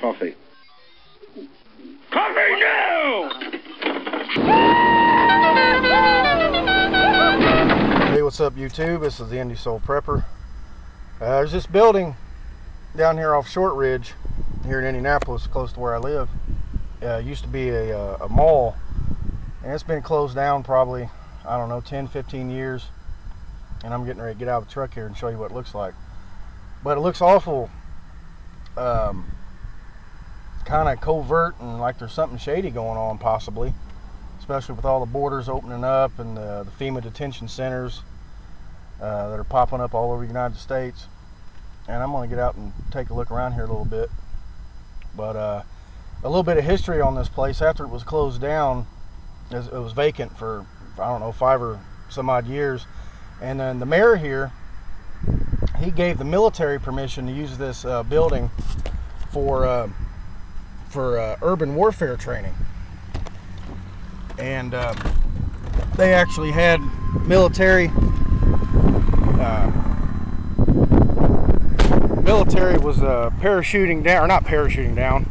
Coffee. Coffee now! Hey, what's up YouTube? This is the Indy Soul Prepper. There's this building down here off Short Ridge here in Indianapolis, close to where I live. Used to be a mall, and it's been closed down probably, I don't know, 10-15 years. And I'm getting ready to get out of the truck here and show you what it looks like. But it looks awful kind of covert, and like there's something shady going on possibly, especially with all the borders opening up and the Fema detention centers that are popping up all over the United States. And I'm going to get out and take a look around here a little bit. But a little bit of history on this place. After it was closed down, it was vacant for, I don't know, 5 or some odd years. And then the mayor here, he gave the military permission to use this building for urban warfare training. And they actually had military was parachuting down, or not parachuting down,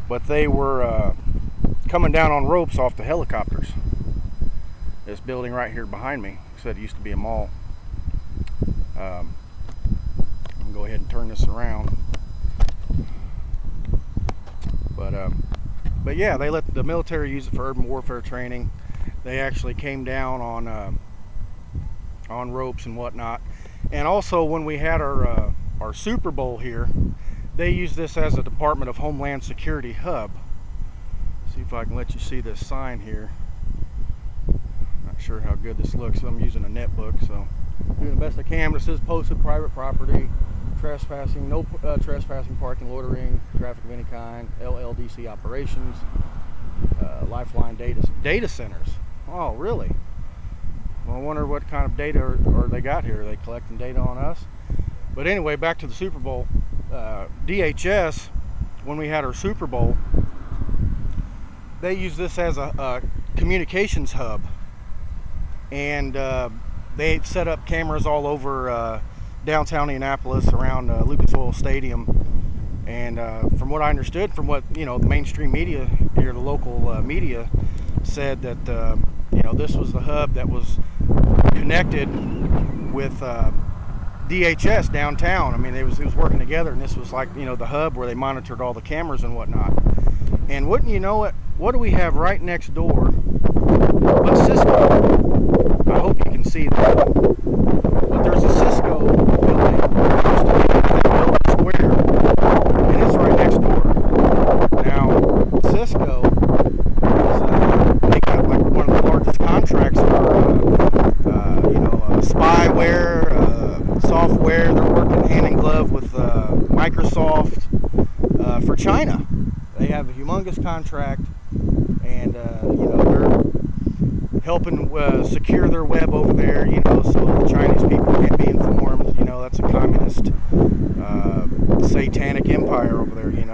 but they were coming down on ropes off the helicopters. This building right here behind me, said it used to be a mall. I'm gonna go ahead and turn this around. But yeah, they let the military use it for urban warfare training. They actually came down on ropes and whatnot. And also, when we had our Super Bowl here, they used this as a Department of Homeland Security hub. See if I can let you see this sign here. Not sure how good this looks. I'm using a netbook, so doing the best I can. This is posted private property, trespassing, no trespassing, parking, loitering, traffic of any kind, LLDC operations, lifeline data centers. Oh, really? Well, I wonder what kind of data are they got here. Are they collecting data on us? But anyway, back to the Super Bowl. DHS, when we had our Super Bowl, they used this as a communications hub. And they set up cameras all over downtown Indianapolis, around Lucas Oil Stadium. And from what I understood, from what the mainstream media here, the local media, said that this was the hub that was connected with DHS downtown. I mean, it was working together, and this was like the hub where they monitored all the cameras and whatnot. And wouldn't you know it, what do we have right next door but Cisco? I hope you can see that. But there's a Cisco building square, and it's right next door. Now, Cisco they got like one of the largest contracts for spyware, software. They're working hand in glove with Microsoft for China. They have a humongous contract, and they're helping secure their web over there, so the Chinese people can't be informed. That's a communist, satanic empire over there. You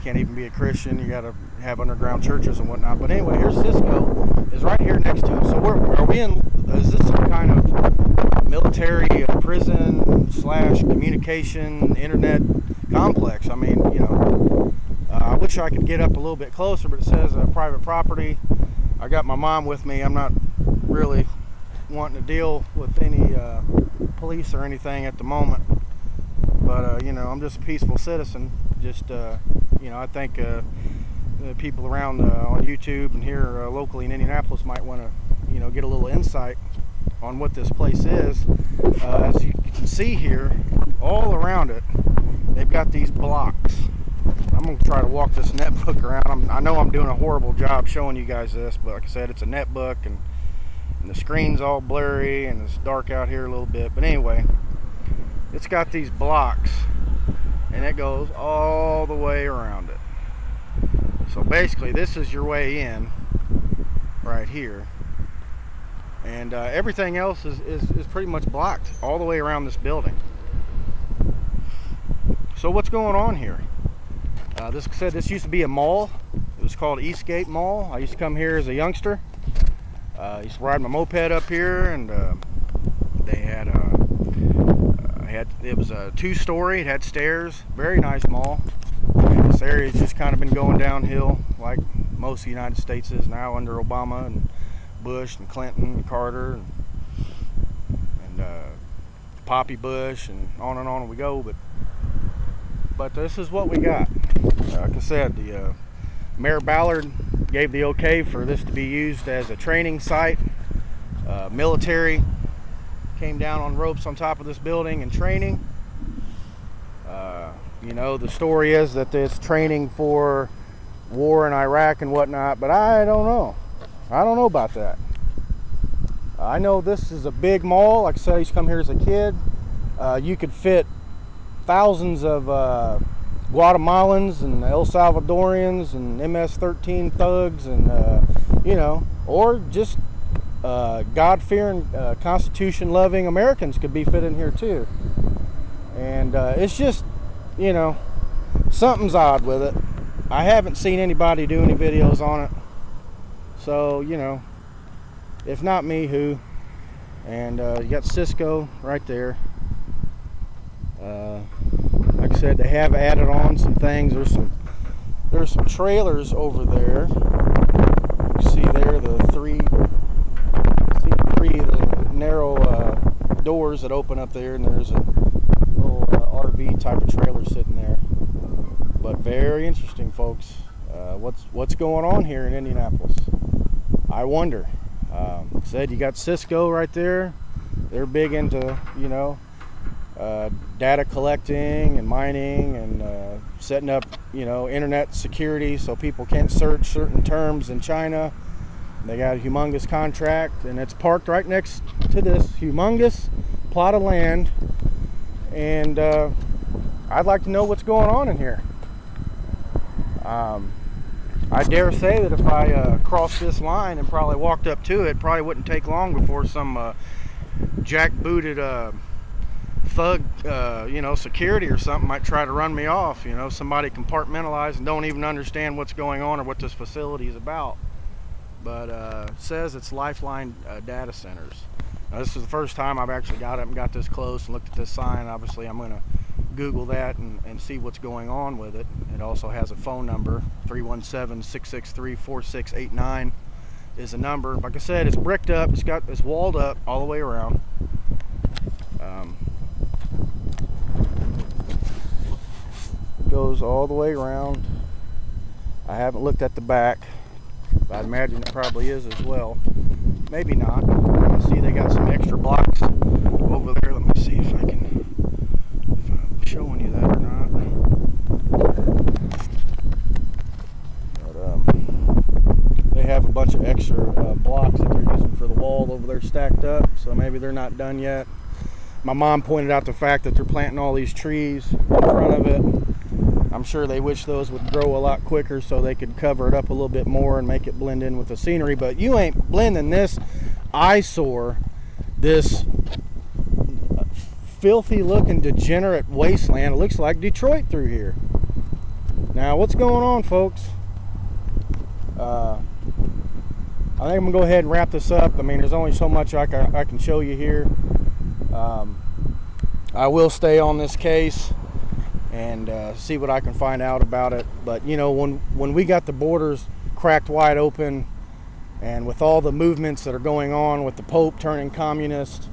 can't even be a Christian. You got to have underground churches and whatnot. But anyway, here's Cisco, is right here next to us. So are we in? Is this some kind of military prison / communication internet complex? I mean, I wish I could get up a little bit closer, but it says private property. I got my mom with me. I'm not really wanting to deal with any police or anything at the moment, but I'm just a peaceful citizen. Just I think the people around on YouTube and here locally in Indianapolis might want to get a little insight on what this place is. As you can see here, all around it, they've got these blocks. I'm going to try to walk this netbook around. I know I'm doing a horrible job showing you guys this, but like I said, it's a netbook, and the screen's all blurry, and it's dark out here a little bit. But anyway, it's got these blocks, and it goes all the way around it. So basically, this is your way in right here, and everything else is pretty much blocked all the way around this building. So what's going on here? This used to be a mall. It was called Eastgate Mall. I used to come here as a youngster. I used to ride my moped up here, and they had it was a 2-story. It had stairs. Very nice mall. And this area's just kind of been going downhill, like most of the United States is now under Obama and Bush and Clinton and Carter and Poppy Bush and on we go. But this is what we got. Like I said, the Mayor Ballard gave the okay for this to be used as a training site. Military came down on ropes on top of this building and training. You know, the story is that it's training for war in Iraq and whatnot, but I don't know. I don't know about that. I know this is a big mall. Like I said, I used to come here as a kid. You could fit thousands of Guatemalans and El Salvadorians and MS-13 thugs and, you know, or just God-fearing, Constitution-loving Americans could be fit in here too. And it's just, you know, something's odd with it. I haven't seen anybody do any videos on it. So, you know, if not me, who? And you got Cisco right there. Like I said, they have added on some things. There's some trailers over there. You see there the three narrow doors that open up there, and there's a little RV type of trailer sitting there. But very interesting, folks. What's going on here in Indianapolis? I wonder. Said you got Cisco right there. They're big into, you know, data collecting and mining and setting up, you know, internet security so people can't search certain terms in China. They got a humongous contract, and it's parked right next to this humongous plot of land. And I'd like to know what's going on in here. I dare say that if I crossed this line and probably walked up to it, probably wouldn't take long before some jackbooted thug, you know, security or something might try to run me off. You know, somebody compartmentalized and don't even understand what's going on or what this facility is about. But it says it's Lifeline data centers. Now, this is the first time I've actually got up and got this close and looked at this sign. Obviously, I'm going to Google that and see what's going on with it. It also has a phone number. 317-663-4689 is a number. Like I said, it's bricked up. It's walled up all the way around. It goes all the way around. I haven't looked at the back. I'd imagine it probably is as well. Maybe not. See, they got some extra blocks over there. Let me see if I'm showing you that or not. But they have a bunch of extra blocks that they're using for the wall over there stacked up. So maybe they're not done yet. My mom pointed out the fact that they're planting all these trees in front of it. I'm sure they wish those would grow a lot quicker so they could cover it up a little bit more and make it blend in with the scenery. But you ain't blending this eyesore, this filthy looking degenerate wasteland. It looks like Detroit through here. Now what's going on, folks? I think I'm gonna go ahead and wrap this up. I mean, there's only so much I can show you here. I will stay on this case and see what I can find out about it. But you know, when we got the borders cracked wide open, and with all the movements that are going on with the Pope turning communist,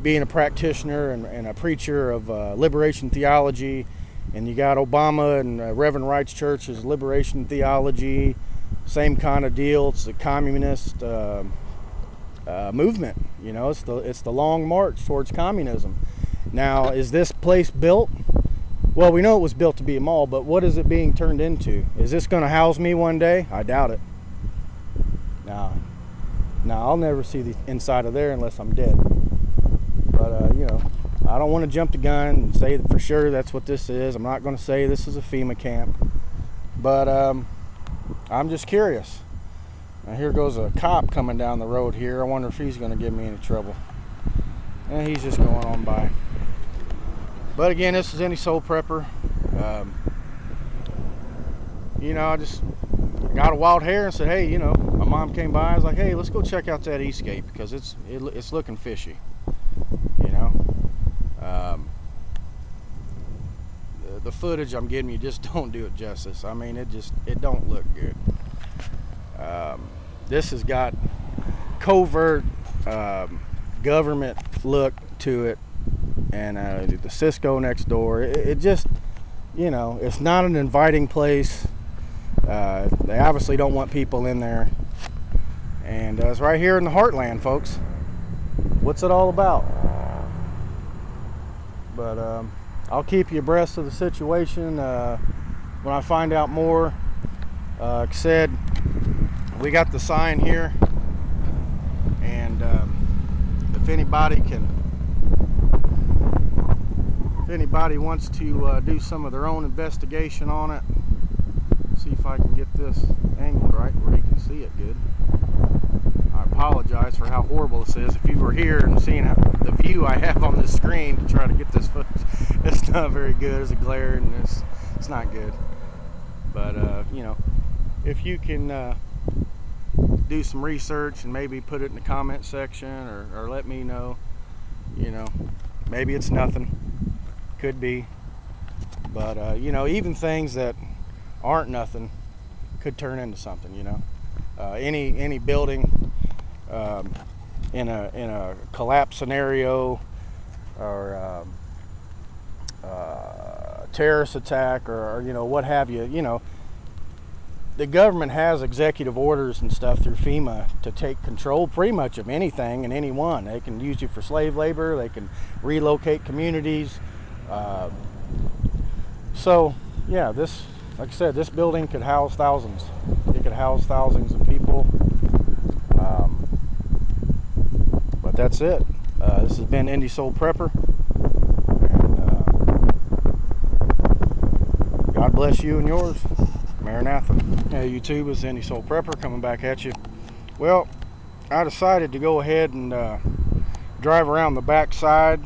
being a practitioner and a preacher of liberation theology, and you got Obama and Reverend Wright's Church's liberation theology, same kind of deal. It's the communist movement. You know, it's the long march towards communism. Now, is this place built? Well, we know it was built to be a mall, but what is it being turned into? Is this going to house me one day? I doubt it. No, I'll never see the inside of there unless I'm dead. But, you know, I don't want to jump the gun and say that for sure that's what this is. I'm not going to say this is a FEMA camp. But I'm just curious. Now, here goes a cop coming down the road here. I wonder if he's going to give me any trouble. And he's just going on by. But again, this is Any Soul Prepper. You know, I just got a wild hair and said, hey, you know, my mom came by. I was like, hey, let's go check out that Eastgate because it's looking fishy. You know, the footage I'm giving you just don't do it justice. I mean, it don't look good. This has got covert government look to it, and the Cisco next door. It just, you know, it's not an inviting place. They obviously don't want people in there, and it's right here in the heartland, folks. What's it all about? But I'll keep you abreast of the situation when I find out more. Like I said, we got the sign here, and if anybody wants to do some of their own investigation on it, see if I can get this angled right where you can see it good. I apologize for how horrible this is. If you were here and seeing the view I have on this screen to try to get this footage, it's not very good. There's a glare, and it's not good. But you know, if you can do some research and maybe put it in the comment section, or let me know, you know, maybe it's nothing, could be, but you know, even things that aren't nothing could turn into something, you know. Any building in a collapse scenario, or terrorist attack, or you know, what have you, you know, the government has executive orders and stuff through Fema to take control pretty much of anything and anyone. They can use you for slave labor. They can relocate communities. So yeah, this, like I said, this building could house thousands. It could house thousands of people. But that's it. This has been Indie Soul Prepper. And God bless you and yours. Maranatha. Hey YouTube, it's Indie Soul Prepper coming back at you. Well, I decided to go ahead and drive around the back side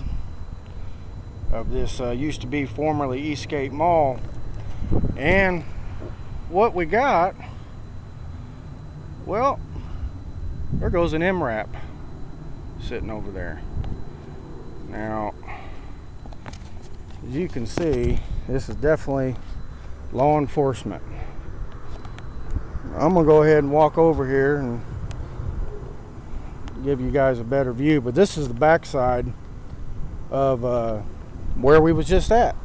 of this used to be formerly Eastgate Mall, and what we got, well, there goes an M.R.A.P sitting over there. Now, as you can see, this is definitely law enforcement. I'm gonna go ahead and walk over here and give you guys a better view, but this is the backside of where we was just at.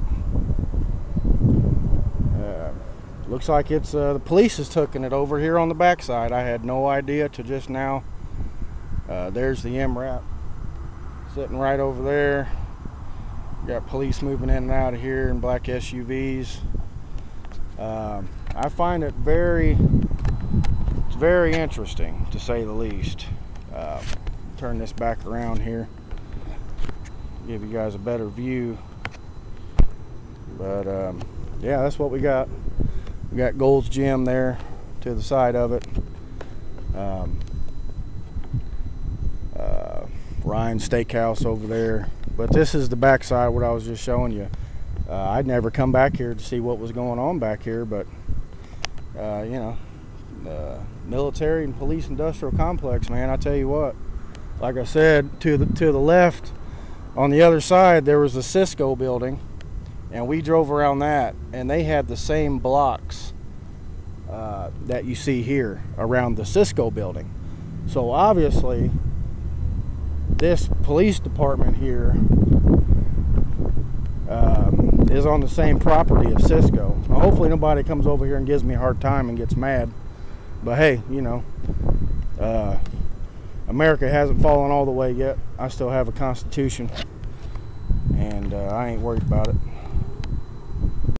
Looks like it's the police has taken it over here on the backside. I had no idea till just now. There's the M.R.A.P sitting right over there. Got police moving in and out of here in black SUVs. I find it very interesting, to say the least. Turn this back around here, give you guys a better view. But yeah, that's what we got. We got Gold's Gym there to the side of it. Ryan's Steakhouse over there. But this is the backside, what I was just showing you. I'd never come back here to see what was going on back here, but you know, military and police industrial complex, man. I tell you what, like I said, to the left on the other side there was a Cisco building, and we drove around that, and they had the same blocks that you see here around the Cisco building. So obviously this police department here is on the same property of Cisco. Now, hopefully nobody comes over here and gives me a hard time and gets mad, but hey, you know, America hasn't fallen all the way yet. I still have a constitution, and I ain't worried about it.